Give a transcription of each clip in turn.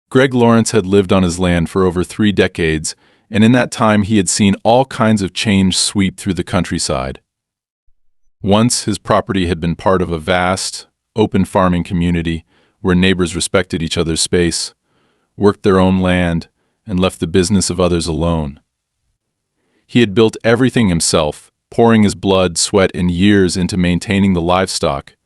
Greg Lawrence had lived on his land for over 3 decades, and in that time he had seen all kinds of change sweep through the countryside. Once his property had been part of a vast, open farming community where neighbors respected each other's space, worked their own land, and left the business of others alone. He had built everything himself, pouring his blood, sweat, and years into maintaining the livestock,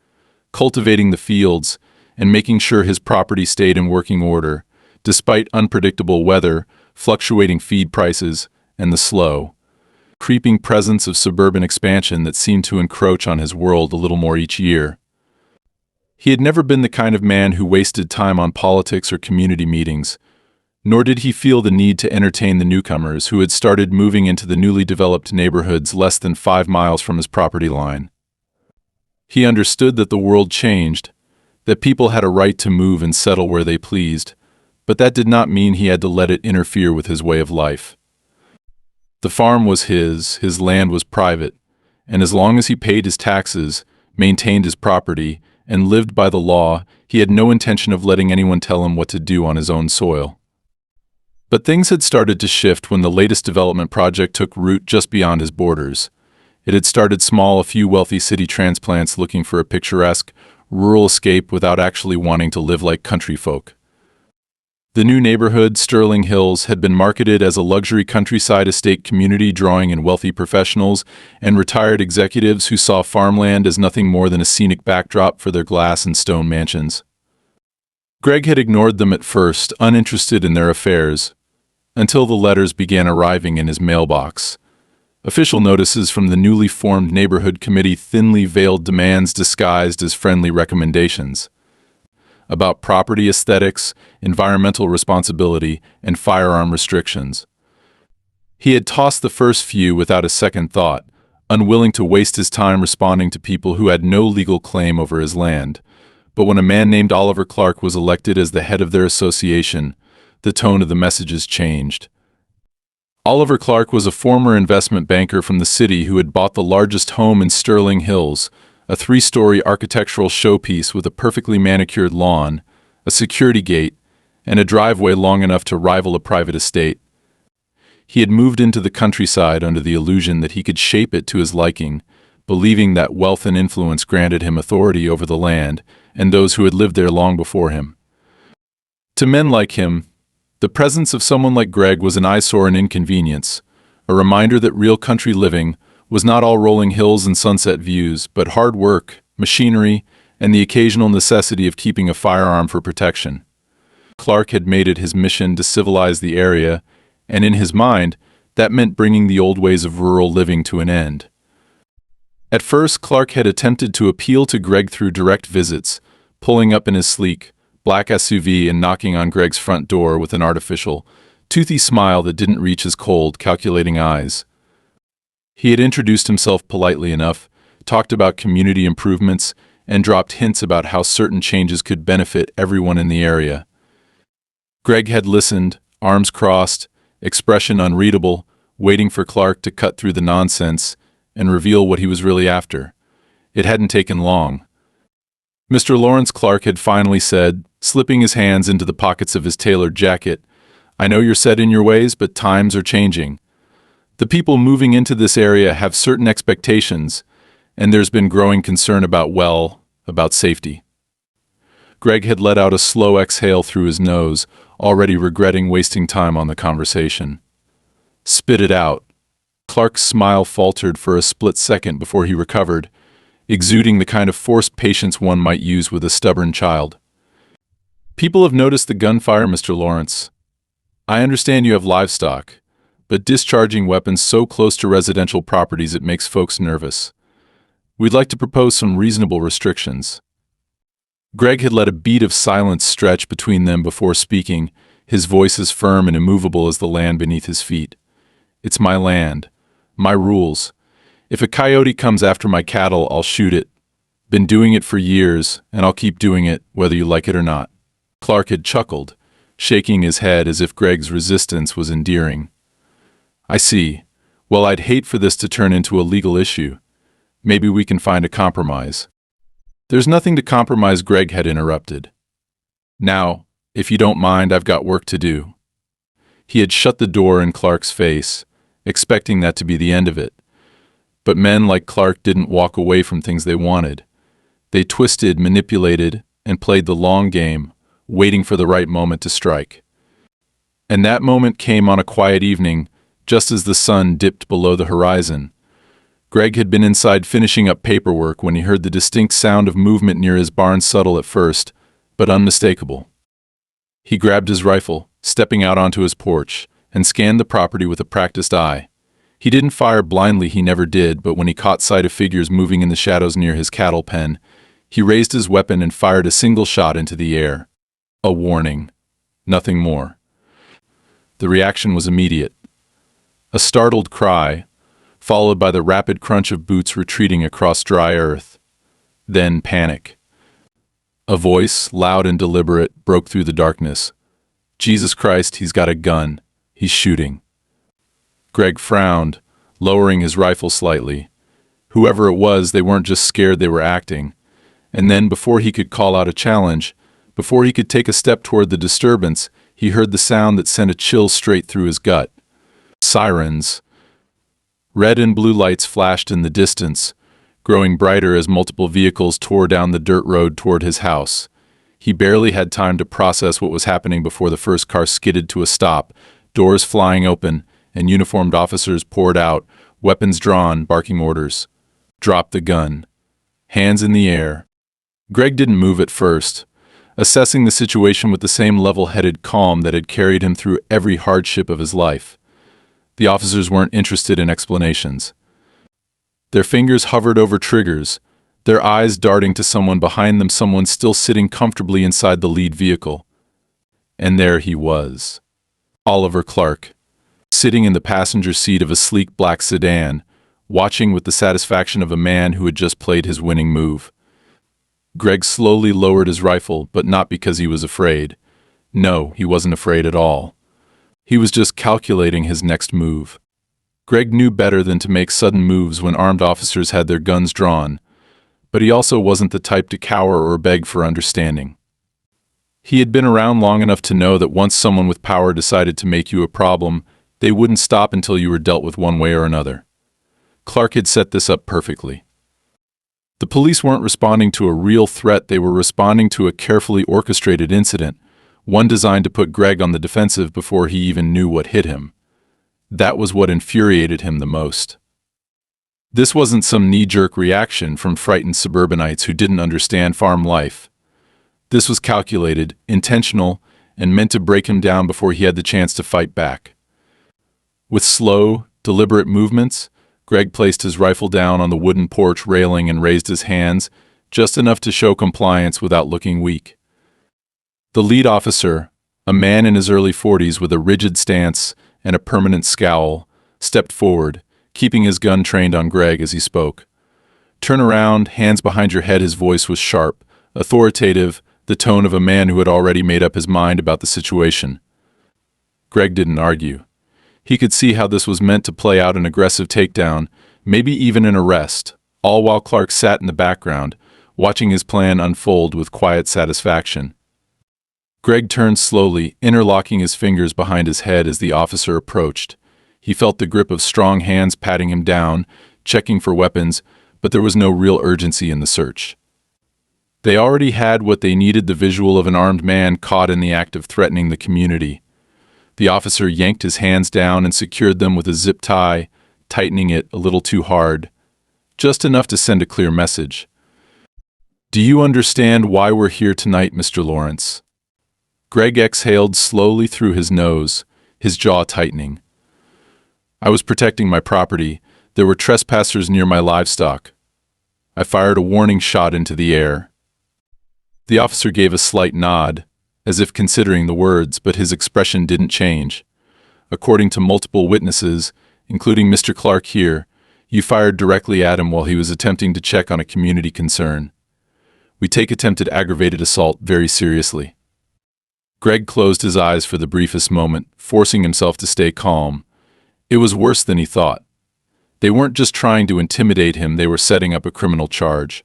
cultivating the fields, and making sure his property stayed in working order, despite unpredictable weather, fluctuating feed prices, and the slow, creeping presence of suburban expansion that seemed to encroach on his world a little more each year. He had never been the kind of man who wasted time on politics or community meetings, nor did he feel the need to entertain the newcomers who had started moving into the newly developed neighborhoods less than 5 miles from his property line. He understood that the world changed, that people had a right to move and settle where they pleased, but that did not mean he had to let it interfere with his way of life. The farm was his land was private, and as long as he paid his taxes, maintained his property, and lived by the law, he had no intention of letting anyone tell him what to do on his own soil. But things had started to shift when the latest development project took root just beyond his borders. It had started small, a few wealthy city transplants looking for a picturesque, rural escape without actually wanting to live like country folk. The new neighborhood, Sterling Hills, had been marketed as a luxury countryside estate community drawing in wealthy professionals and retired executives who saw farmland as nothing more than a scenic backdrop for their glass and stone mansions. Greg had ignored them at first, uninterested in their affairs, until the letters began arriving in his mailbox. Official notices from the newly formed neighborhood committee, thinly veiled demands disguised as friendly recommendations about property aesthetics, environmental responsibility, and firearm restrictions. He had tossed the first few without a second thought, unwilling to waste his time responding to people who had no legal claim over his land. But when a man named Oliver Clark was elected as the head of their association, the tone of the messages changed. Oliver Clark was a former investment banker from the city who had bought the largest home in Sterling Hills, a 3-story architectural showpiece with a perfectly manicured lawn, a security gate, and a driveway long enough to rival a private estate. He had moved into the countryside under the illusion that he could shape it to his liking, believing that wealth and influence granted him authority over the land and those who had lived there long before him. To men like him, the presence of someone like Greg was an eyesore and inconvenience, a reminder that real country living was not all rolling hills and sunset views, but hard work, machinery, and the occasional necessity of keeping a firearm for protection. Clark had made it his mission to civilize the area, and in his mind, that meant bringing the old ways of rural living to an end. At first, Clark had attempted to appeal to Greg through direct visits, pulling up in his sleek, black SUV and knocking on Greg's front door with an artificial, toothy smile that didn't reach his cold, calculating eyes. He had introduced himself politely enough, talked about community improvements, and dropped hints about how certain changes could benefit everyone in the area. Greg had listened, arms crossed, expression unreadable, waiting for Clark to cut through the nonsense and reveal what he was really after. It hadn't taken long. Mr. Lawrence Clark had finally said, slipping his hands into the pockets of his tailored jacket, "I know you're set in your ways, but times are changing. The people moving into this area have certain expectations, and there's been growing concern about safety." Greg had let out a slow exhale through his nose, already regretting wasting time on the conversation. "Spit it out." Clark's smile faltered for a split second before he recovered, exuding the kind of forced patience one might use with a stubborn child. "People have noticed the gunfire, Mr. Lawrence. I understand you have livestock, but discharging weapons so close to residential properties, it makes folks nervous. We'd like to propose some reasonable restrictions." Greg had let a beat of silence stretch between them before speaking, his voice as firm and immovable as the land beneath his feet. "It's my land, my rules. If a coyote comes after my cattle, I'll shoot it. Been doing it for years, and I'll keep doing it, whether you like it or not." Clark had chuckled, shaking his head as if Greg's resistance was endearing. "I see. Well, I'd hate for this to turn into a legal issue. Maybe we can find a compromise." "There's nothing to compromise," Greg had interrupted. "Now, If you don't mind, I've got work to do." He had shut the door in Clark's face, expecting that to be the end of it. But men like Clark didn't walk away from things they wanted. They twisted, manipulated, and played the long game, waiting for the right moment to strike. And that moment came on a quiet evening, just as the sun dipped below the horizon. Greg had been inside finishing up paperwork when he heard the distinct sound of movement near his barn, subtle at first, but unmistakable. He grabbed his rifle, stepping out onto his porch, and scanned the property with a practiced eye. He didn't fire blindly, he never did, but when he caught sight of figures moving in the shadows near his cattle pen, he raised his weapon and fired a single shot into the air. A warning. Nothing more. The reaction was immediate. A startled cry, followed by the rapid crunch of boots retreating across dry earth. Then panic. A voice, loud and deliberate, broke through the darkness. "Jesus Christ, he's got a gun. He's shooting." Greg frowned, lowering his rifle slightly. Whoever it was, they weren't just scared, they were acting. And then, before he could call out a challenge, before he could take a step toward the disturbance, he heard the sound that sent a chill straight through his gut. Sirens. Red and blue lights flashed in the distance, growing brighter as multiple vehicles tore down the dirt road toward his house. He barely had time to process what was happening before the first car skidded to a stop, doors flying open, and uniformed officers poured out, weapons drawn, barking orders. Drop the gun. Hands in the air. Greg didn't move at first, assessing the situation with the same level-headed calm that had carried him through every hardship of his life. The officers weren't interested in explanations. Their fingers hovered over triggers, their eyes darting to someone behind them, someone still sitting comfortably inside the lead vehicle. And there he was. Oliver Clark, sitting in the passenger seat of a sleek black sedan, watching with the satisfaction of a man who had just played his winning move. Greg slowly lowered his rifle, but not because he was afraid. No, he wasn't afraid at all. He was just calculating his next move. Greg knew better than to make sudden moves when armed officers had their guns drawn, but he also wasn't the type to cower or beg for understanding. He had been around long enough to know that once someone with power decided to make you a problem, they wouldn't stop until you were dealt with one way or another. Clark had set this up perfectly. The police weren't responding to a real threat, they were responding to a carefully orchestrated incident, one designed to put Greg on the defensive before he even knew what hit him. That was what infuriated him the most. This wasn't some knee-jerk reaction from frightened suburbanites who didn't understand farm life. This was calculated, intentional, and meant to break him down before he had the chance to fight back. With slow, deliberate movements, Greg placed his rifle down on the wooden porch railing and raised his hands, just enough to show compliance without looking weak. The lead officer, a man in his early 40s with a rigid stance and a permanent scowl, stepped forward, keeping his gun trained on Greg as he spoke. "Turn around, hands behind your head." His voice was sharp, authoritative, the tone of a man who had already made up his mind about the situation. Greg didn't argue. He could see how this was meant to play out an aggressive takedown, maybe even an arrest, all while Clark sat in the background, watching his plan unfold with quiet satisfaction. Greg turned slowly, interlocking his fingers behind his head as the officer approached. He felt the grip of strong hands patting him down, checking for weapons, but there was no real urgency in the search. They already had what they needed, the visual of an armed man caught in the act of threatening the community. The officer yanked his hands down and secured them with a zip tie, tightening it a little too hard, just enough to send a clear message. "Do you understand why we're here tonight, Mr. Lawrence?" Greg exhaled slowly through his nose, his jaw tightening. "I was protecting my property. There were trespassers near my livestock. I fired a warning shot into the air." The officer gave a slight nod, as if considering the words, but his expression didn't change. "According to multiple witnesses, including Mr. Clark here, you fired directly at him while he was attempting to check on a community concern. We take attempted aggravated assault very seriously." Greg closed his eyes for the briefest moment, forcing himself to stay calm. It was worse than he thought. They weren't just trying to intimidate him, they were setting up a criminal charge.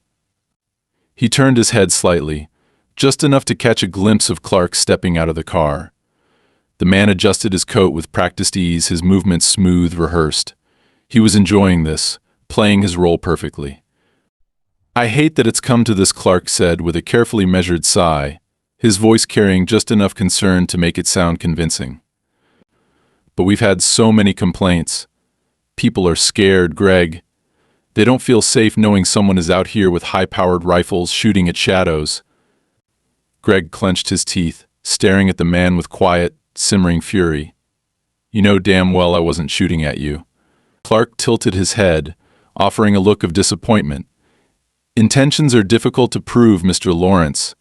He turned his head slightly, just enough to catch a glimpse of Clark stepping out of the car. The man adjusted his coat with practiced ease, his movements smooth, rehearsed. He was enjoying this, playing his role perfectly. "I hate that it's come to this," Clark said with a carefully measured sigh, his voice carrying just enough concern to make it sound convincing. "But we've had so many complaints. People are scared, Greg. They don't feel safe knowing someone is out here with high-powered rifles shooting at shadows." Greg clenched his teeth, staring at the man with quiet, simmering fury. "You know damn well I wasn't shooting at you." Clark tilted his head, offering a look of disappointment. "Intentions are difficult to prove, Mr. Lawrence.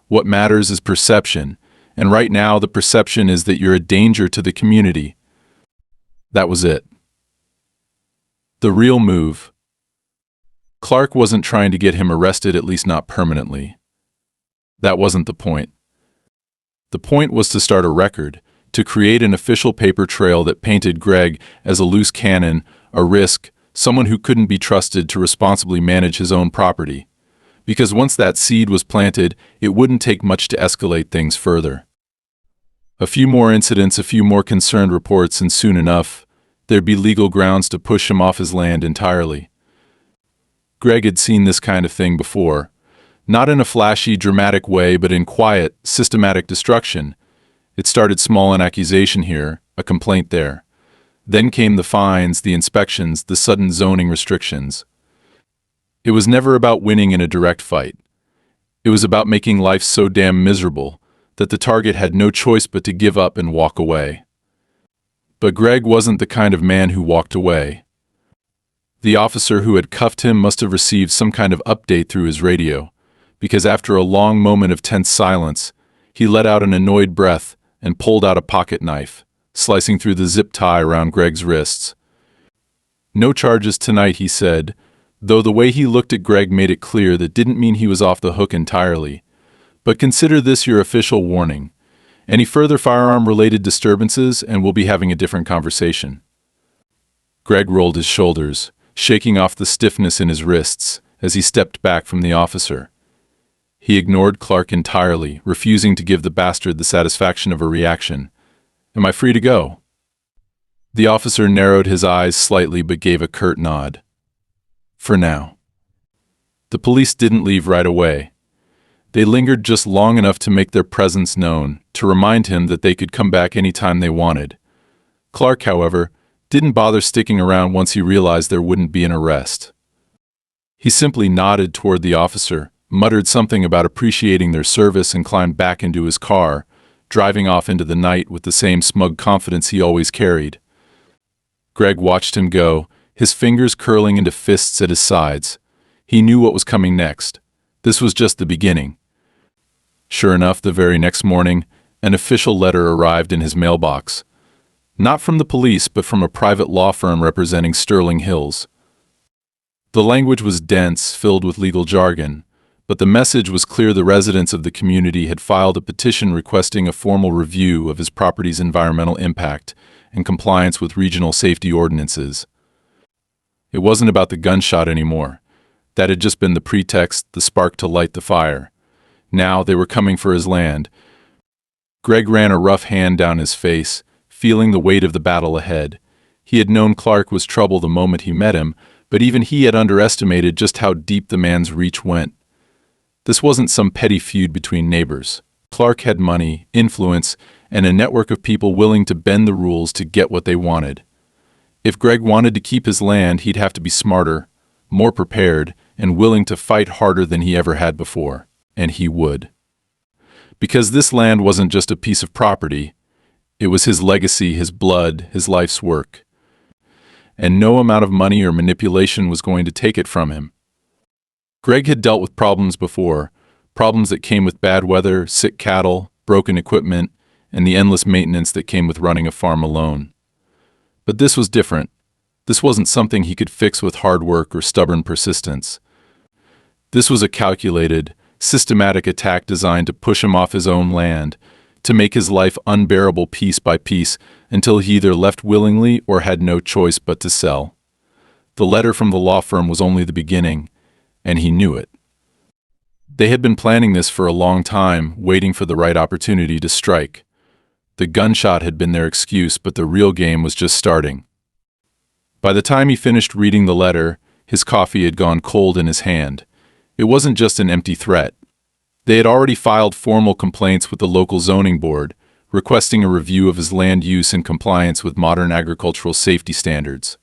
What matters is perception, and right now the perception is that you're a danger to the community." That was it. The real move. Clark wasn't trying to get him arrested, at least not permanently. That wasn't the point. The point was to start a record, to create an official paper trail that painted Greg as a loose cannon, a risk, someone who couldn't be trusted to responsibly manage his own property. Because once that seed was planted, it wouldn't take much to escalate things further. A few more incidents, a few more concerned reports, and soon enough, there'd be legal grounds to push him off his land entirely. Greg had seen this kind of thing before. Not in a flashy, dramatic way, but in quiet, systematic destruction. It started small, an accusation here, a complaint there. Then came the fines, the inspections, the sudden zoning restrictions. It was never about winning in a direct fight. It was about making life so damn miserable that the target had no choice but to give up and walk away. But Greg wasn't the kind of man who walked away. The officer who had cuffed him must have received some kind of update through his radio, because after a long moment of tense silence, he let out an annoyed breath and pulled out a pocket knife, slicing through the zip tie around Greg's wrists. "No charges tonight," he said, though the way he looked at Greg made it clear that didn't mean he was off the hook entirely. "But consider this your official warning. Any further firearm-related disturbances, and we'll be having a different conversation." Greg rolled his shoulders, shaking off the stiffness in his wrists as he stepped back from the officer. He ignored Clark entirely, refusing to give the bastard the satisfaction of a reaction. "Am I free to go?" The officer narrowed his eyes slightly but gave a curt nod. "For now." The police didn't leave right away. They lingered just long enough to make their presence known, to remind him that they could come back any time they wanted. Clark, however, didn't bother sticking around once he realized there wouldn't be an arrest. He simply nodded toward the officer, muttered something about appreciating their service, and climbed back into his car, driving off into the night with the same smug confidence he always carried. Greg watched him go, his fingers curling into fists at his sides. He knew what was coming next. This was just the beginning. Sure enough, the very next morning, an official letter arrived in his mailbox. Not from the police, but from a private law firm representing Sterling Hills. The language was dense, filled with legal jargon, but the message was clear. The residents of the community had filed a petition requesting a formal review of his property's environmental impact and compliance with regional safety ordinances. It wasn't about the gunshot anymore. That had just been the pretext, the spark to light the fire. Now they were coming for his land. Greg ran a rough hand down his face, feeling the weight of the battle ahead. He had known Clark was trouble the moment he met him, but even he had underestimated just how deep the man's reach went. This wasn't some petty feud between neighbors. Clark had money, influence, and a network of people willing to bend the rules to get what they wanted. If Greg wanted to keep his land, he'd have to be smarter, more prepared, and willing to fight harder than he ever had before. And he would. Because this land wasn't just a piece of property. It was his legacy, his blood, his life's work. And no amount of money or manipulation was going to take it from him. Greg had dealt with problems before, problems that came with bad weather, sick cattle, broken equipment, and the endless maintenance that came with running a farm alone. But this was different. This wasn't something he could fix with hard work or stubborn persistence. This was a calculated, systematic attack designed to push him off his own land, to make his life unbearable piece by piece until he either left willingly or had no choice but to sell. The letter from the law firm was only the beginning, and he knew it. They had been planning this for a long time, waiting for the right opportunity to strike. The gunshot had been their excuse, but the real game was just starting. By the time he finished reading the letter, his coffee had gone cold in his hand. It wasn't just an empty threat. They had already filed formal complaints with the local zoning board, requesting a review of his land use in compliance with modern agricultural safety standards.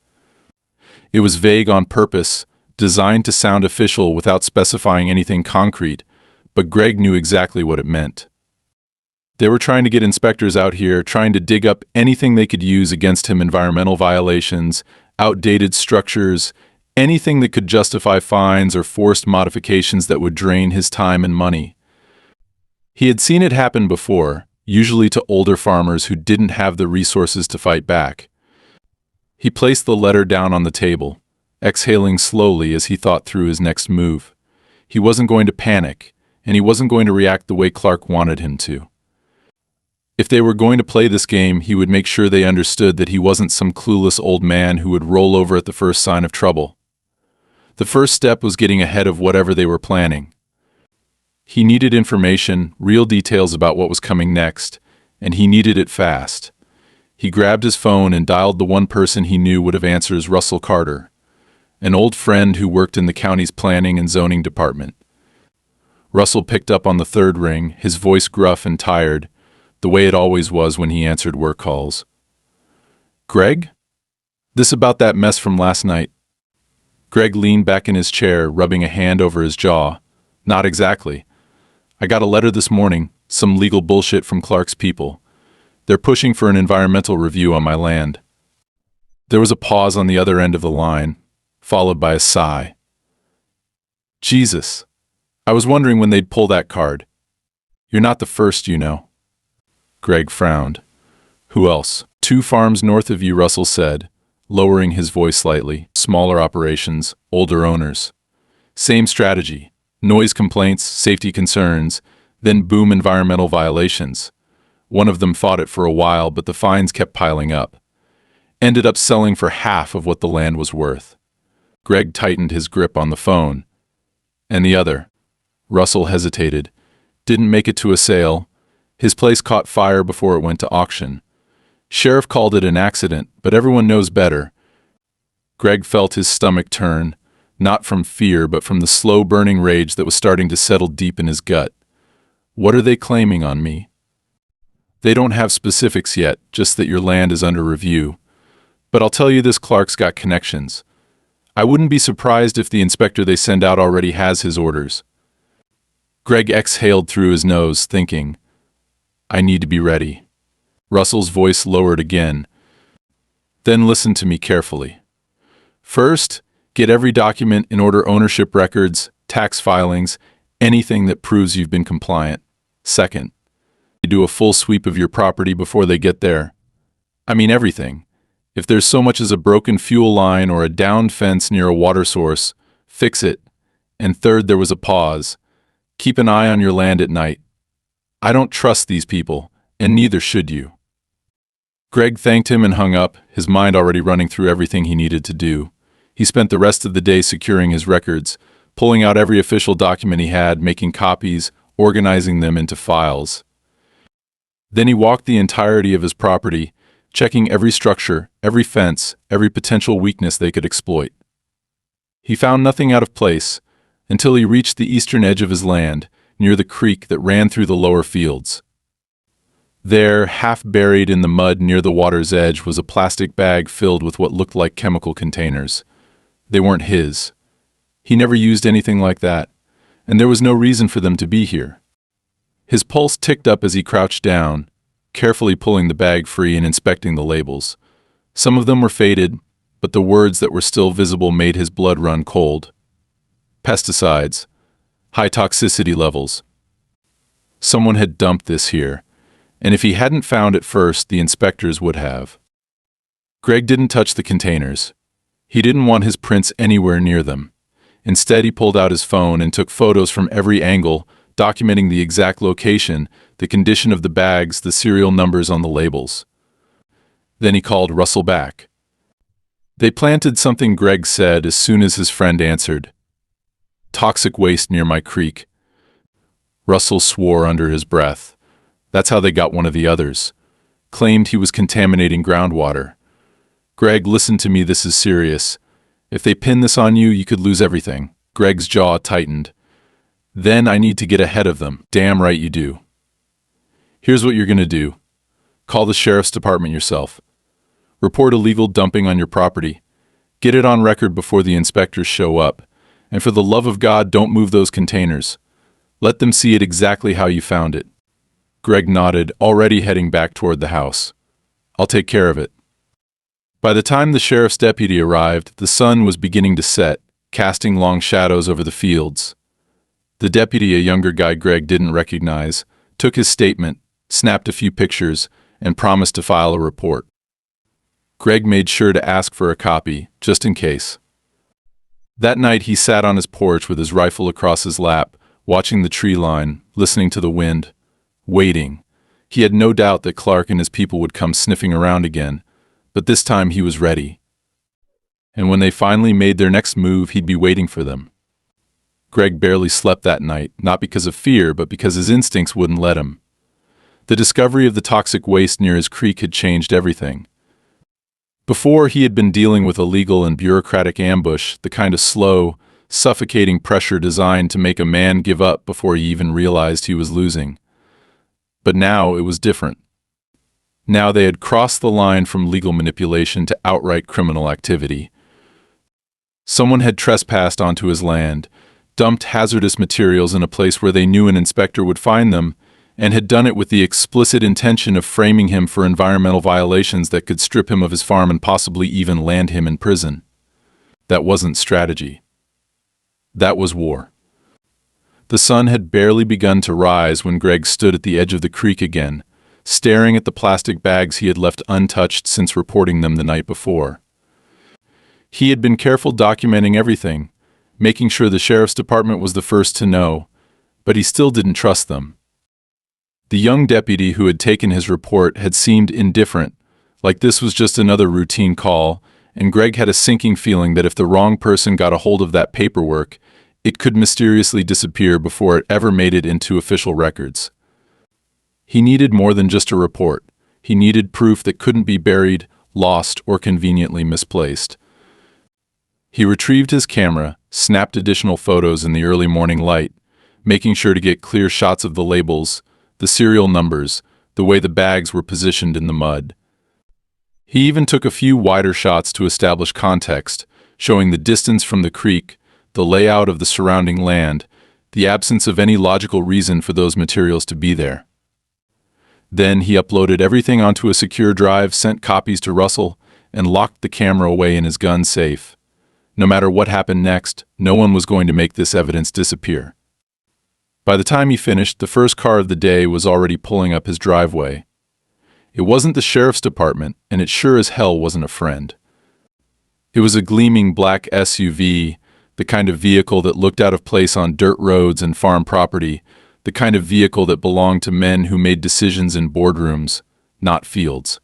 It was vague on purpose, designed to sound official without specifying anything concrete, but Greg knew exactly what it meant. They were trying to get inspectors out here, trying to dig up anything they could use against him: environmental violations, outdated structures, anything that could justify fines or forced modifications that would drain his time and money. He had seen it happen before, usually to older farmers who didn't have the resources to fight back. He placed the letter down on the table, exhaling slowly as he thought through his next move. He wasn't going to panic, and he wasn't going to react the way Clark wanted him to. If they were going to play this game, he would make sure they understood that he wasn't some clueless old man who would roll over at the first sign of trouble. The first step was getting ahead of whatever they were planning. He needed information, real details about what was coming next, and he needed it fast. He grabbed his phone and dialed the one person he knew would have answered: Russell Carter, an old friend who worked in the county's planning and zoning department. Russell picked up on the third ring, his voice gruff and tired, the way it always was when he answered work calls. "Greg? This about that mess from last night?" Greg leaned back in his chair, rubbing a hand over his jaw. "Not exactly. I got a letter this morning, some legal bullshit from Clark's people. They're pushing for an environmental review on my land." There was a pause on the other end of the line, followed by a sigh. "Jesus. I was wondering when they'd pull that card. You're not the first, you know." Greg frowned. "Who else?" "2 farms north of you," Russell said, lowering his voice slightly. "Smaller operations, older owners. Same strategy. Noise complaints, safety concerns, then boom, environmental violations. One of them fought it for a while, but the fines kept piling up. Ended up selling for half of what the land was worth." Greg tightened his grip on the phone. "And the other?" Russell hesitated. "Didn't make it to a sale. His place caught fire before it went to auction. Sheriff called it an accident, but everyone knows better." Greg felt his stomach turn, not from fear, but from the slow-burning rage that was starting to settle deep in his gut. "What are they claiming on me?" "They don't have specifics yet, just that your land is under review. But I'll tell you this: Clark's got connections. I wouldn't be surprised if the inspector they send out already has his orders." Greg exhaled through his nose, thinking, "I need to be ready." Russell's voice lowered again. "Then listen to me carefully. First, get every document in order: ownership records, tax filings, anything that proves you've been compliant. Second, do a full sweep of your property before they get there. I mean everything. If there's so much as a broken fuel line or a downed fence near a water source, fix it. And third," there was a pause, "keep an eye on your land at night. I don't trust these people, and neither should you." Greg thanked him and hung up, his mind already running through everything he needed to do. He spent the rest of the day securing his records, pulling out every official document he had, making copies, organizing them into files. Then he walked the entirety of his property, checking every structure, every fence, every potential weakness they could exploit. He found nothing out of place until he reached the eastern edge of his land, near the creek that ran through the lower fields. There, half buried in the mud near the water's edge, was a plastic bag filled with what looked like chemical containers. They weren't his. He never used anything like that, and there was no reason for them to be here. His pulse ticked up as he crouched down, carefully pulling the bag free and inspecting the labels. Some of them were faded, but the words that were still visible made his blood run cold. Pesticides. High toxicity levels. Someone had dumped this here, and if he hadn't found it first, the inspectors would have. Greg didn't touch the containers. He didn't want his prints anywhere near them. Instead, he pulled out his phone and took photos from every angle, documenting the exact location, the condition of the bags, the serial numbers on the labels. Then he called Russell back. "They planted something," Greg said as soon as his friend answered. "Toxic waste near my creek. Russell swore under his breath. That's how they got one of the others. Claimed he was contaminating groundwater. Greg, listen to me, this is serious. If they pin this on you, you could lose everything. Greg's jaw tightened. Then I need to get ahead of them. Damn right you do. Here's what you're gonna do. Call the sheriff's department yourself. Report illegal dumping on your property. Get it on record before the inspectors show up. And for the love of God, don't move those containers. Let them see it exactly how you found it. Greg nodded, already heading back toward the house. I'll take care of it. By the time the sheriff's deputy arrived, the sun was beginning to set, casting long shadows over the fields. The deputy, a younger guy Greg didn't recognize, took his statement, snapped a few pictures, and promised to file a report. Greg made sure to ask for a copy, just in case. That night he sat on his porch with his rifle across his lap, watching the tree line, listening to the wind, waiting. He had no doubt that Clark and his people would come sniffing around again, but this time he was ready. And when they finally made their next move, he'd be waiting for them. Greg barely slept that night, not because of fear, but because his instincts wouldn't let him. The discovery of the toxic waste near his creek had changed everything. Before, he had been dealing with a legal and bureaucratic ambush, the kind of slow, suffocating pressure designed to make a man give up before he even realized he was losing. But now it was different. Now they had crossed the line from legal manipulation to outright criminal activity. Someone had trespassed onto his land, dumped hazardous materials in a place where they knew an inspector would find them, and had done it with the explicit intention of framing him for environmental violations that could strip him of his farm and possibly even land him in prison. That wasn't strategy. That was war. The sun had barely begun to rise when Greg stood at the edge of the creek again, staring at the plastic bags he had left untouched since reporting them the night before. He had been careful documenting everything, making sure the sheriff's department was the first to know, but he still didn't trust them. The young deputy who had taken his report had seemed indifferent, like this was just another routine call, and Greg had a sinking feeling that if the wrong person got a hold of that paperwork, it could mysteriously disappear before it ever made it into official records. He needed more than just a report. He needed proof that couldn't be buried, lost, or conveniently misplaced. He retrieved his camera, snapped additional photos in the early morning light, making sure to get clear shots of the labels, the serial numbers, the way the bags were positioned in the mud. He even took a few wider shots to establish context, showing the distance from the creek, the layout of the surrounding land, the absence of any logical reason for those materials to be there. Then he uploaded everything onto a secure drive, sent copies to Russell, and locked the camera away in his gun safe. No matter what happened next, no one was going to make this evidence disappear. By the time he finished, the first car of the day was already pulling up his driveway. It wasn't the sheriff's department, and it sure as hell wasn't a friend. It was a gleaming black SUV, the kind of vehicle that looked out of place on dirt roads and farm property, the kind of vehicle that belonged to men who made decisions in boardrooms, not fields.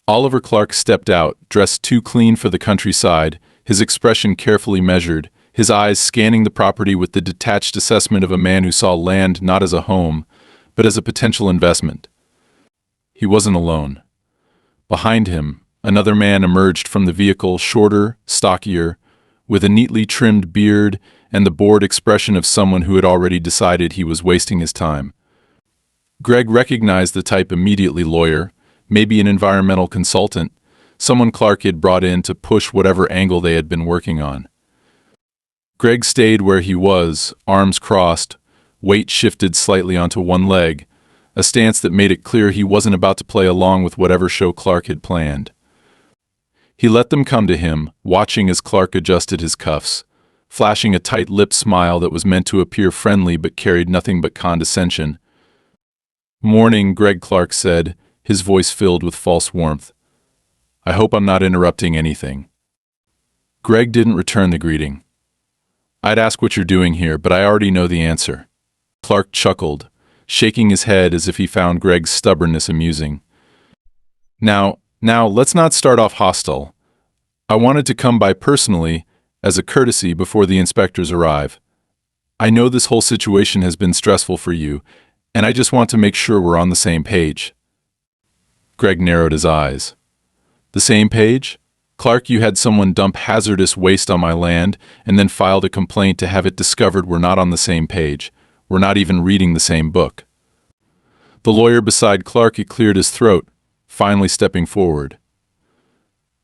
Oliver Clark stepped out, dressed too clean for the countryside, his expression carefully measured, his eyes scanning the property with the detached assessment of a man who saw land not as a home, but as a potential investment. He wasn't alone. Behind him, another man emerged from the vehicle, shorter, stockier, with a neatly trimmed beard and the bored expression of someone who had already decided he was wasting his time. Greg recognized the type immediately: lawyer, maybe an environmental consultant, someone Clark had brought in to push whatever angle they had been working on. Greg stayed where he was, arms crossed, weight shifted slightly onto one leg, a stance that made it clear he wasn't about to play along with whatever show Clark had planned. He let them come to him, watching as Clark adjusted his cuffs, flashing a tight-lipped smile that was meant to appear friendly but carried nothing but condescension. "Morning," Greg Clark said, his voice filled with false warmth. "I hope I'm not interrupting anything." Greg didn't return the greeting. "I'd ask what you're doing here, but I already know the answer." Clark chuckled, shaking his head as if he found Greg's stubbornness amusing. Now, let's not start off hostile. I wanted to come by personally, as a courtesy before the inspectors arrive. I know this whole situation has been stressful for you, and I just want to make sure we're on the same page." Greg narrowed his eyes. "The same page? Clark, you had someone dump hazardous waste on my land and then filed a complaint to have it discovered we're not on the same page. We're not even reading the same book." The lawyer beside Clark had cleared his throat, finally stepping forward.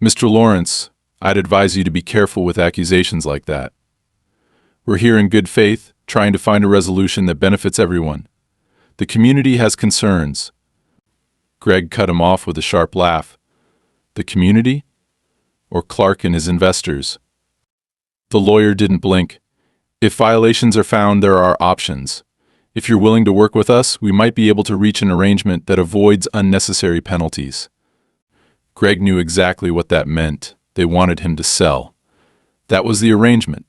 "Mr. Lawrence, I'd advise you to be careful with accusations like that. We're here in good faith, trying to find a resolution that benefits everyone. The community has concerns." Greg cut him off with a sharp laugh. "The community? Or Clark and his investors?" The lawyer didn't blink. "If violations are found, there are options. If you're willing to work with us, we might be able to reach an arrangement that avoids unnecessary penalties." Greg knew exactly what that meant. They wanted him to sell. That was the arrangement.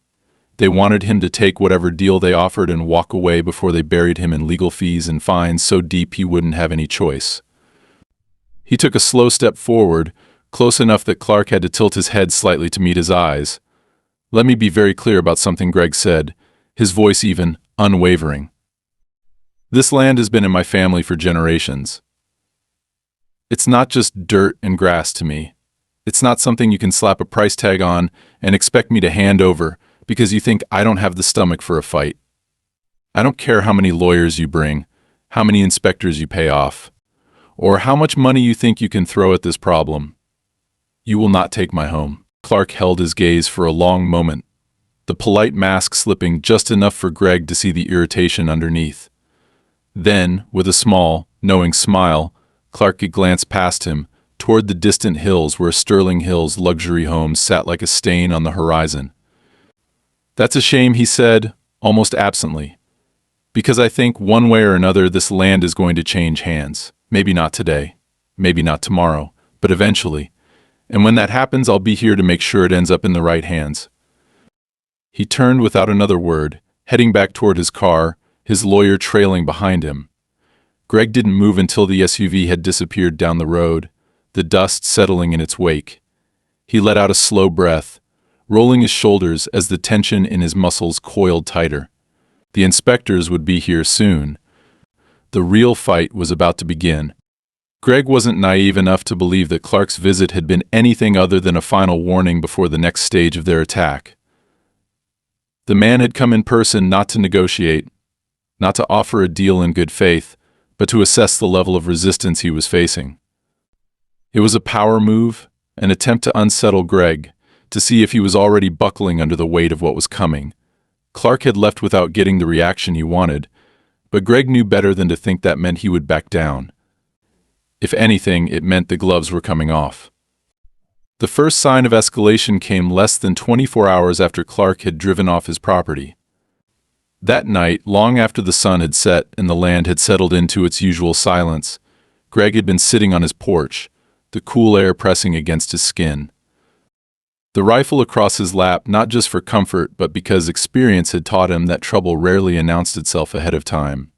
They wanted him to take whatever deal they offered and walk away before they buried him in legal fees and fines so deep he wouldn't have any choice. He took a slow step forward, close enough that Clark had to tilt his head slightly to meet his eyes. "Let me be very clear about something," Greg said, his voice even, unwavering. "This land has been in my family for generations. It's not just dirt and grass to me. It's not something you can slap a price tag on and expect me to hand over because you think I don't have the stomach for a fight. I don't care how many lawyers you bring, how many inspectors you pay off, or how much money you think you can throw at this problem. You will not take my home." Clark held his gaze for a long moment, the polite mask slipping just enough for Greg to see the irritation underneath. Then, with a small, knowing smile, Clark glanced past him, toward the distant hills where Sterling Hills luxury homes sat like a stain on the horizon. "That's a shame," he said, almost absently, "because I think one way or another this land is going to change hands. Maybe not today, maybe not tomorrow, but eventually. And when that happens, I'll be here to make sure it ends up in the right hands." He turned without another word, heading back toward his car, his lawyer trailing behind him. Greg didn't move until the SUV had disappeared down the road, the dust settling in its wake. He let out a slow breath, rolling his shoulders as the tension in his muscles coiled tighter. The inspectors would be here soon. The real fight was about to begin. Greg wasn't naive enough to believe that Clark's visit had been anything other than a final warning before the next stage of their attack. The man had come in person not to negotiate, not to offer a deal in good faith, but to assess the level of resistance he was facing. It was a power move, an attempt to unsettle Greg, to see if he was already buckling under the weight of what was coming. Clark had left without getting the reaction he wanted, but Greg knew better than to think that meant he would back down. If anything, it meant the gloves were coming off. The first sign of escalation came less than 24 hours after Clark had driven off his property. That night, long after the sun had set and the land had settled into its usual silence, Greg had been sitting on his porch, the cool air pressing against his skin. The rifle across his lap, not just for comfort, but because experience had taught him that trouble rarely announced itself ahead of time.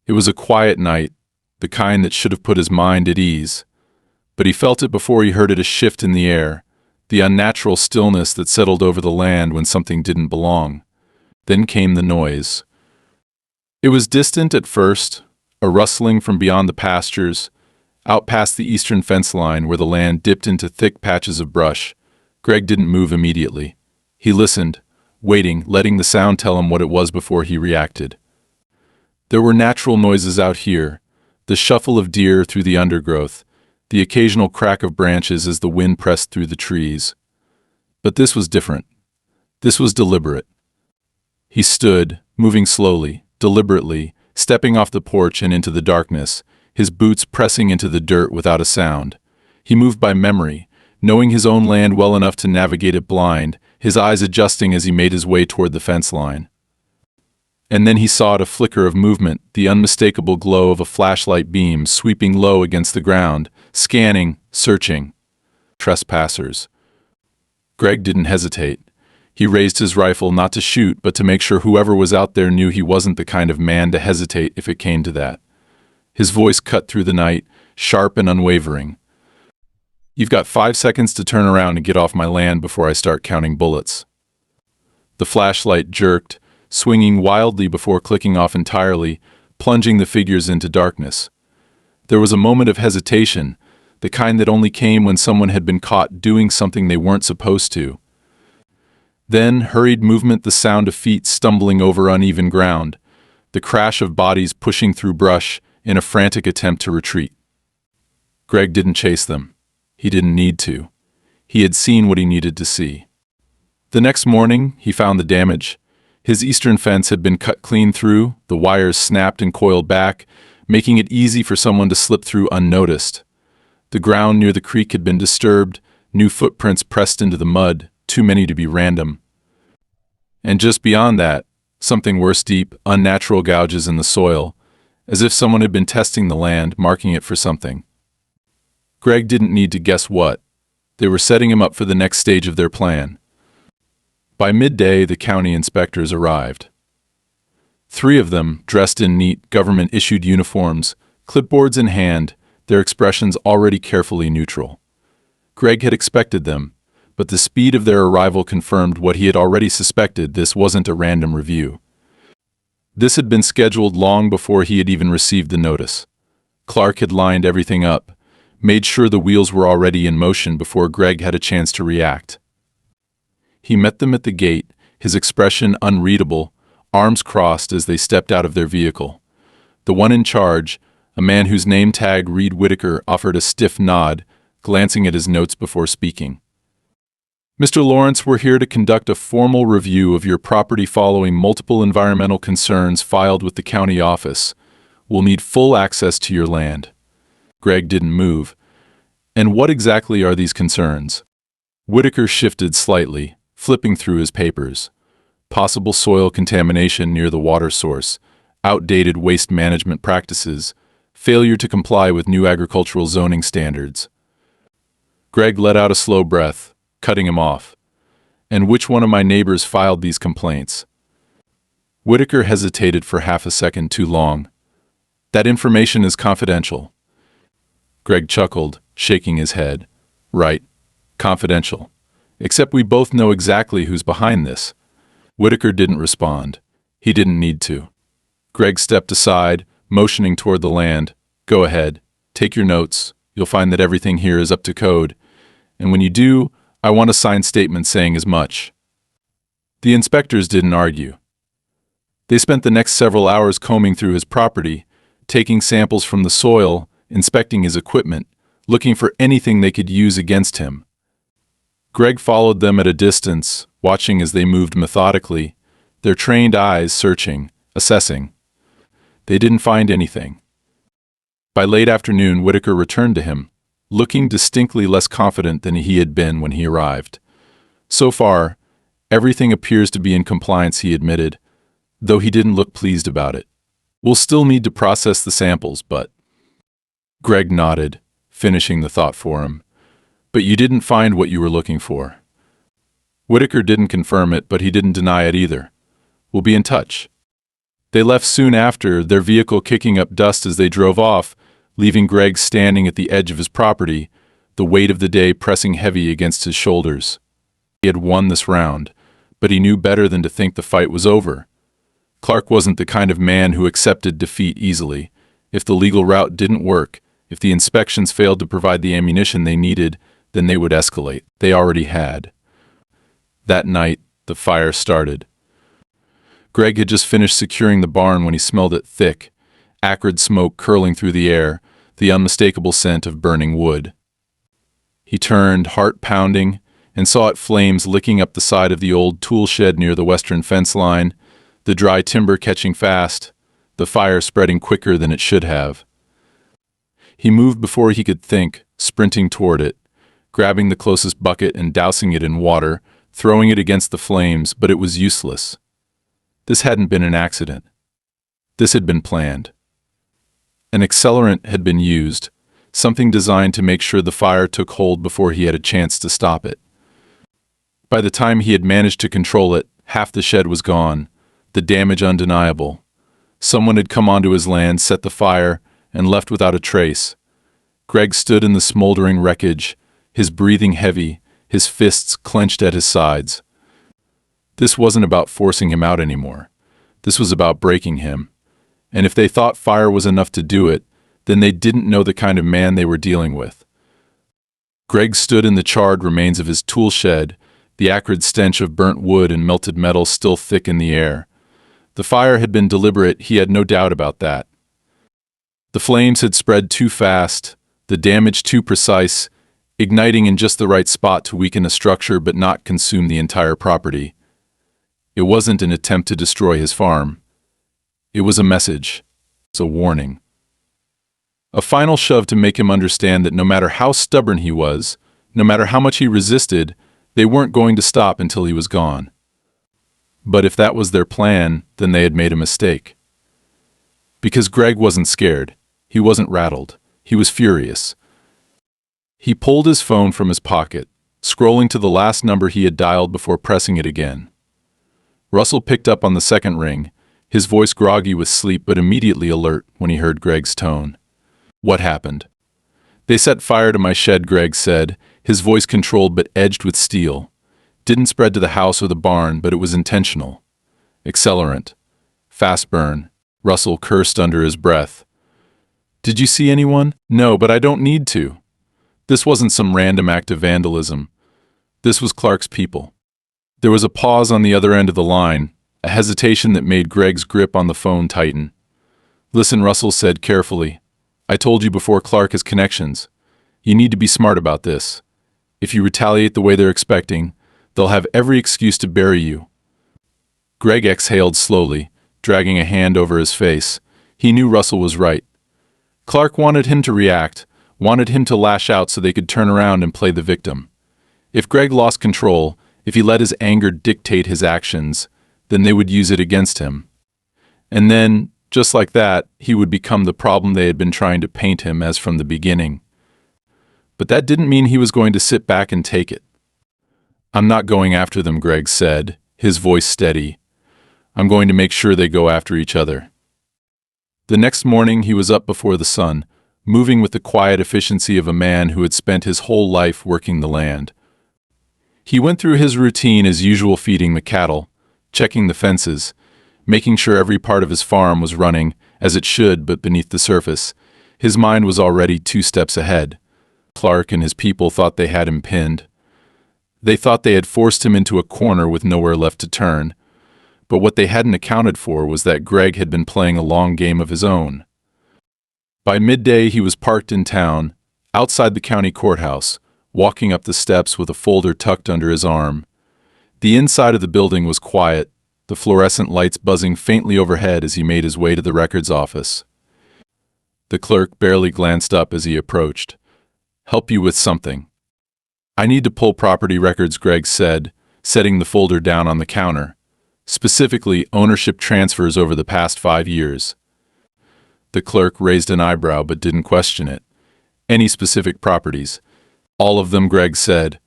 It was a quiet night, the kind that should have put his mind at ease, but he felt it before he heard it, a shift in the air, the unnatural stillness that settled over the land when something didn't belong. Then came the noise. It was distant at first, a rustling from beyond the pastures, out past the eastern fence line where the land dipped into thick patches of brush. Greg didn't move immediately. He listened, waiting, letting the sound tell him what it was before he reacted. There were natural noises out here, the shuffle of deer through the undergrowth, the occasional crack of branches as the wind pressed through the trees. But this was different. This was deliberate. He stood, moving slowly, deliberately, stepping off the porch and into the darkness, his boots pressing into the dirt without a sound. He moved by memory, knowing his own land well enough to navigate it blind, his eyes adjusting as he made his way toward the fence line. And then he saw a flicker of movement, the unmistakable glow of a flashlight beam sweeping low against the ground, scanning, searching. Trespassers. Greg didn't hesitate. He raised his rifle not to shoot, but to make sure whoever was out there knew he wasn't the kind of man to hesitate if it came to that. His voice cut through the night, sharp and unwavering. "You've got 5 seconds to turn around and get off my land before I start counting bullets." The flashlight jerked, swinging wildly before clicking off entirely, plunging the figures into darkness. There was a moment of hesitation, the kind that only came when someone had been caught doing something they weren't supposed to. Then, hurried movement, the sound of feet stumbling over uneven ground, the crash of bodies pushing through brush in a frantic attempt to retreat. Greg didn't chase them. He didn't need to. He had seen what he needed to see. The next morning, he found the damage. His eastern fence had been cut clean through, the wires snapped and coiled back, making it easy for someone to slip through unnoticed. The ground near the creek had been disturbed, new footprints pressed into the mud, too many to be random. And just beyond that, something worse, deep, unnatural gouges in the soil, as if someone had been testing the land, marking it for something. Greg didn't need to guess what. They were setting him up for the next stage of their plan. By midday, the county inspectors arrived. 3 of them, dressed in neat, government-issued uniforms, clipboards in hand, their expressions already carefully neutral. Greg had expected them, but the speed of their arrival confirmed what he had already suspected. This wasn't a random review. This had been scheduled long before he had even received the notice. Clark had lined everything up, made sure the wheels were already in motion before Greg had a chance to react. He met them at the gate, his expression unreadable, arms crossed as they stepped out of their vehicle. The one in charge, a man whose name tag read Whitaker, offered a stiff nod, glancing at his notes before speaking. "Mr. Lawrence, we're here to conduct a formal review of your property following multiple environmental concerns filed with the county office. We'll need full access to your land." Greg didn't move. "And what exactly are these concerns?" Whitaker shifted slightly, flipping through his papers. Possible soil contamination near the water source, outdated waste management practices, failure to comply with new agricultural zoning standards. Greg let out a slow breath, cutting him off. "And which one of my neighbors filed these complaints?" Whitaker hesitated for half a second too long. "That information is confidential." Greg chuckled, shaking his head. "Right. Confidential. Except we both know exactly who's behind this." Whitaker didn't respond. He didn't need to. Greg stepped aside, motioning toward the land. "Go ahead. Take your notes. You'll find that everything here is up to code. And when you do, I want a signed statement saying as much." The inspectors didn't argue. They spent the next several hours combing through his property, taking samples from the soil, inspecting his equipment, looking for anything they could use against him. Greg followed them at a distance, watching as they moved methodically, their trained eyes searching, assessing. They didn't find anything. By late afternoon, Whitaker returned to him, looking distinctly less confident than he had been when he arrived. "So far, everything appears to be in compliance," he admitted, though he didn't look pleased about it. "We'll still need to process the samples, but—" Greg nodded, finishing the thought for him. "But you didn't find what you were looking for." Whitaker didn't confirm it, but he didn't deny it either. "We'll be in touch." They left soon after, their vehicle kicking up dust as they drove off, leaving Greg standing at the edge of his property, the weight of the day pressing heavy against his shoulders. He had won this round, but he knew better than to think the fight was over. Clark wasn't the kind of man who accepted defeat easily. If the legal route didn't work, if the inspections failed to provide the ammunition they needed, then they would escalate. They already had. That night, the fire started. Greg had just finished securing the barn when he smelled it thick, acrid smoke curling through the air, the unmistakable scent of burning wood. He turned, heart pounding, and saw it flames licking up the side of the old tool shed near the western fence line, the dry timber catching fast, the fire spreading quicker than it should have. He moved before he could think, sprinting toward it, grabbing the closest bucket and dousing it in water, throwing it against the flames, but it was useless. This hadn't been an accident. This had been planned. An accelerant had been used, something designed to make sure the fire took hold before he had a chance to stop it. By the time he had managed to control it, half the shed was gone, the damage undeniable. Someone had come onto his land, set the fire, and left without a trace. Greg stood in the smoldering wreckage, his breathing heavy, his fists clenched at his sides. This wasn't about forcing him out anymore. This was about breaking him. And if they thought fire was enough to do it, then they didn't know the kind of man they were dealing with. Greg stood in the charred remains of his tool shed, the acrid stench of burnt wood and melted metal still thick in the air. The fire had been deliberate, he had no doubt about that. The flames had spread too fast, the damage too precise, igniting in just the right spot to weaken a structure but not consume the entire property. It wasn't an attempt to destroy his farm. It was a message, a warning. A final shove to make him understand that no matter how stubborn he was, no matter how much he resisted, they weren't going to stop until he was gone. But if that was their plan, then they had made a mistake. Because Greg wasn't scared. He wasn't rattled. He was furious. He pulled his phone from his pocket, scrolling to the last number he had dialed before pressing it again. Russell picked up on the second ring, his voice groggy with sleep but immediately alert when he heard Greg's tone. What happened? They set fire to my shed, Greg said, his voice controlled but edged with steel. Didn't spread to the house or the barn, but it was intentional. Accelerant. Fast burn. Russell cursed under his breath. Did you see anyone? No, but I don't need to. This wasn't some random act of vandalism. This was Clark's people. There was a pause on the other end of the line, a hesitation that made Greg's grip on the phone tighten. Listen, Russell said carefully. I told you before, Clark has connections. You need to be smart about this. If you retaliate the way they're expecting, they'll have every excuse to bury you. Greg exhaled slowly, dragging a hand over his face. He knew Russell was right. Clark wanted him to react, wanted him to lash out so they could turn around and play the victim. If Greg lost control, if he let his anger dictate his actions, then they would use it against him. And then, just like that, he would become the problem they had been trying to paint him as from the beginning. But that didn't mean he was going to sit back and take it. I'm not going after them, Greg said, his voice steady. I'm going to make sure they go after each other. The next morning he was up before the sun, moving with the quiet efficiency of a man who had spent his whole life working the land. He went through his routine as usual, feeding the cattle, checking the fences, making sure every part of his farm was running as it should, but beneath the surface, his mind was already 2 steps ahead. Clark and his people thought they had him pinned. They thought they had forced him into a corner with nowhere left to turn. But what they hadn't accounted for was that Greg had been playing a long game of his own. By midday, he was parked in town, outside the county courthouse, walking up the steps with a folder tucked under his arm. The inside of the building was quiet, the fluorescent lights buzzing faintly overhead as he made his way to the records office. The clerk barely glanced up as he approached. Help you with something. I need to pull property records, Greg said, setting the folder down on the counter. Specifically, ownership transfers over the past 5 years. The clerk raised an eyebrow but didn't question it. Any specific properties? All of them, Greg said.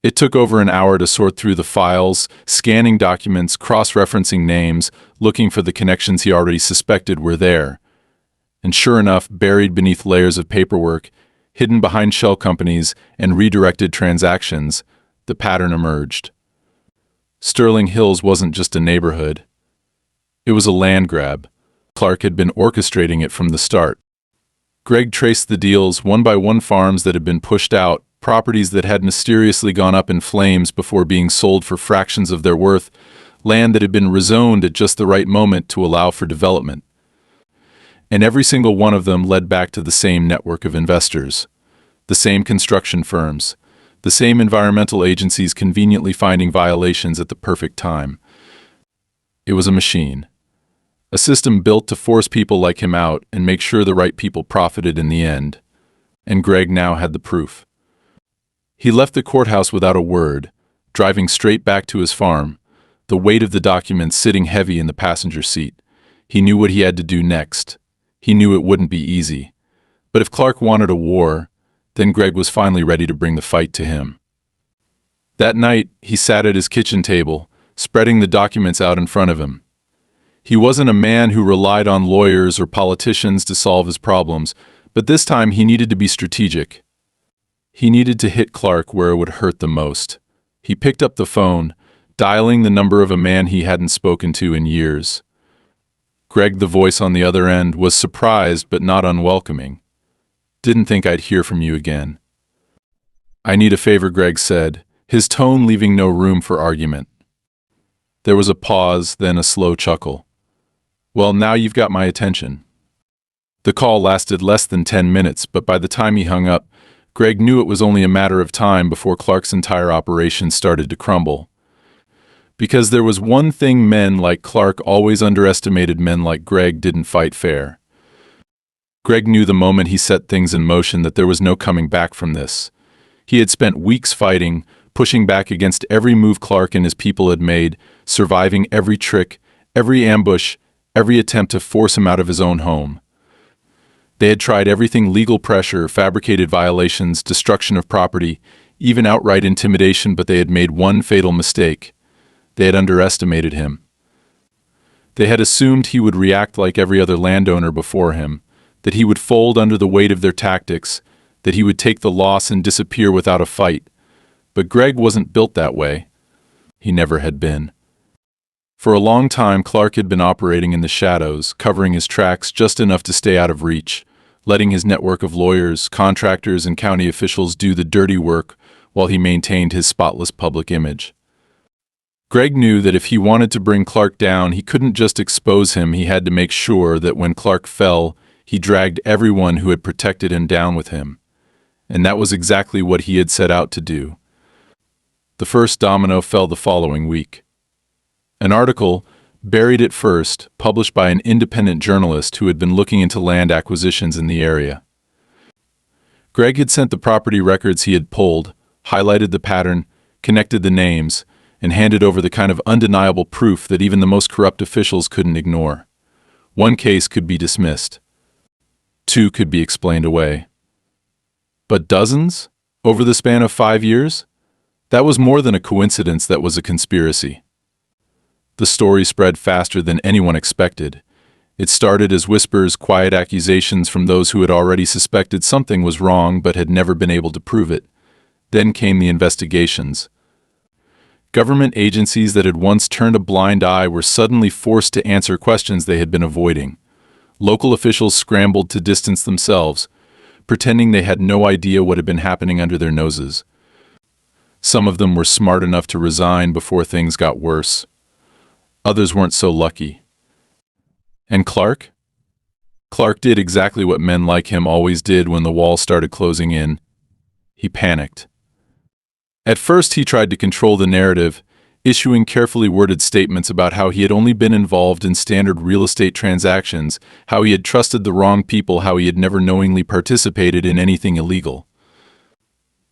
It took over an hour to sort through the files, scanning documents, cross-referencing names, looking for the connections he already suspected were there. And sure enough, buried beneath layers of paperwork, hidden behind shell companies and redirected transactions, the pattern emerged. Sterling Hills wasn't just a neighborhood. It was a land grab. Clark had been orchestrating it from the start. Greg traced the deals, one by one, farms that had been pushed out, properties that had mysteriously gone up in flames before being sold for fractions of their worth, land that had been rezoned at just the right moment to allow for development. And every single one of them led back to the same network of investors, the same construction firms, the same environmental agencies conveniently finding violations at the perfect time. It was a machine. A system built to force people like him out and make sure the right people profited in the end. And Greg now had the proof. He left the courthouse without a word, driving straight back to his farm, the weight of the documents sitting heavy in the passenger seat. He knew what he had to do next. He knew it wouldn't be easy. But if Clark wanted a war, then Greg was finally ready to bring the fight to him. That night, he sat at his kitchen table, spreading the documents out in front of him. He wasn't a man who relied on lawyers or politicians to solve his problems, but this time he needed to be strategic. He needed to hit Clark where it would hurt the most. He picked up the phone, dialing the number of a man he hadn't spoken to in years. Greg, the voice on the other end, was surprised but not unwelcoming. "Didn't think I'd hear from you again." "I need a favor," Greg said, his tone leaving no room for argument. There was a pause, then a slow chuckle. "Well, now you've got my attention." The call lasted less than 10 minutes, but by the time he hung up, Greg knew it was only a matter of time before Clark's entire operation started to crumble. Because there was one thing men like Clark always underestimated: men like Greg didn't fight fair. Greg knew the moment he set things in motion that there was no coming back from this. He had spent weeks fighting, pushing back against every move Clark and his people had made, surviving every trick, every ambush, every attempt to force him out of his own home. They had tried everything: legal pressure, fabricated violations, destruction of property, even outright intimidation, but they had made one fatal mistake. They had underestimated him. They had assumed he would react like every other landowner before him, that he would fold under the weight of their tactics, that he would take the loss and disappear without a fight. But Greg wasn't built that way. He never had been. For a long time, Clark had been operating in the shadows, covering his tracks just enough to stay out of reach, letting his network of lawyers, contractors, and county officials do the dirty work while he maintained his spotless public image. Greg knew that if he wanted to bring Clark down, he couldn't just expose him. He had to make sure that when Clark fell, he dragged everyone who had protected him down with him. And that was exactly what he had set out to do. The first domino fell the following week. An article, buried at first, published by an independent journalist who had been looking into land acquisitions in the area. Greg had sent the property records he had pulled, highlighted the pattern, connected the names, and handed over the kind of undeniable proof that even the most corrupt officials couldn't ignore. One case could be dismissed. Two could be explained away. But dozens? Over the span of 5 years? That was more than a coincidence, that was a conspiracy. The story spread faster than anyone expected. It started as whispers, quiet accusations from those who had already suspected something was wrong but had never been able to prove it. Then came the investigations. Government agencies that had once turned a blind eye were suddenly forced to answer questions they had been avoiding. Local officials scrambled to distance themselves, pretending they had no idea what had been happening under their noses. Some of them were smart enough to resign before things got worse. Others weren't so lucky. And Clark? Clark did exactly what men like him always did when the wall started closing in. He panicked. At first, he tried to control the narrative, issuing carefully worded statements about how he had only been involved in standard real estate transactions, how he had trusted the wrong people, how he had never knowingly participated in anything illegal.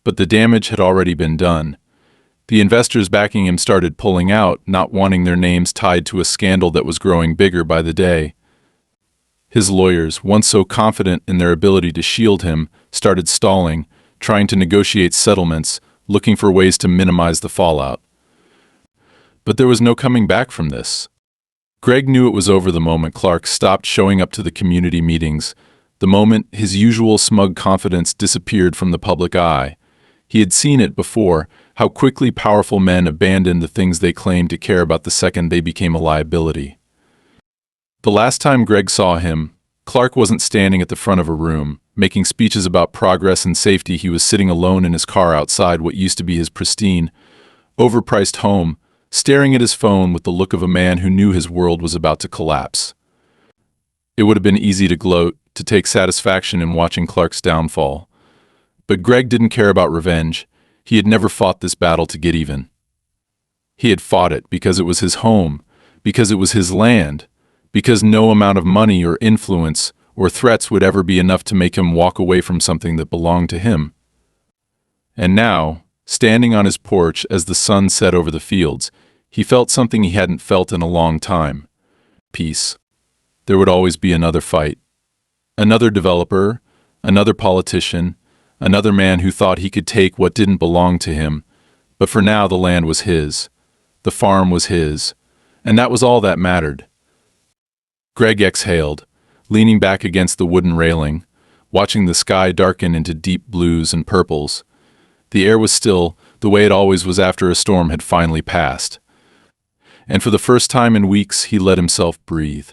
But the damage had already been done. The investors backing him started pulling out, not wanting their names tied to a scandal that was growing bigger by the day. His lawyers, once so confident in their ability to shield him, started stalling, trying to negotiate settlements, looking for ways to minimize the fallout. But there was no coming back from this. Greg knew it was over the moment Clark stopped showing up to the community meetings, the moment his usual smug confidence disappeared from the public eye. He had seen it before, how quickly powerful men abandoned the things they claimed to care about the second they became a liability. The last time Greg saw him, Clark wasn't standing at the front of a room, making speeches about progress and safety. He was sitting alone in his car outside what used to be his pristine, overpriced home, staring at his phone with the look of a man who knew his world was about to collapse. It would have been easy to gloat, to take satisfaction in watching Clark's downfall. But Greg didn't care about revenge. He had never fought this battle to get even. He had fought it because it was his home, because it was his land, because no amount of money or influence or threats would ever be enough to make him walk away from something that belonged to him. And now, standing on his porch as the sun set over the fields, he felt something he hadn't felt in a long time: peace. There would always be another fight. Another developer, another politician, another man who thought he could take what didn't belong to him. But for now, the land was his. The farm was his. And that was all that mattered. Greg exhaled, leaning back against the wooden railing, watching the sky darken into deep blues and purples. The air was still, the way it always was after a storm had finally passed. and for the first time in weeks he let himself breathe.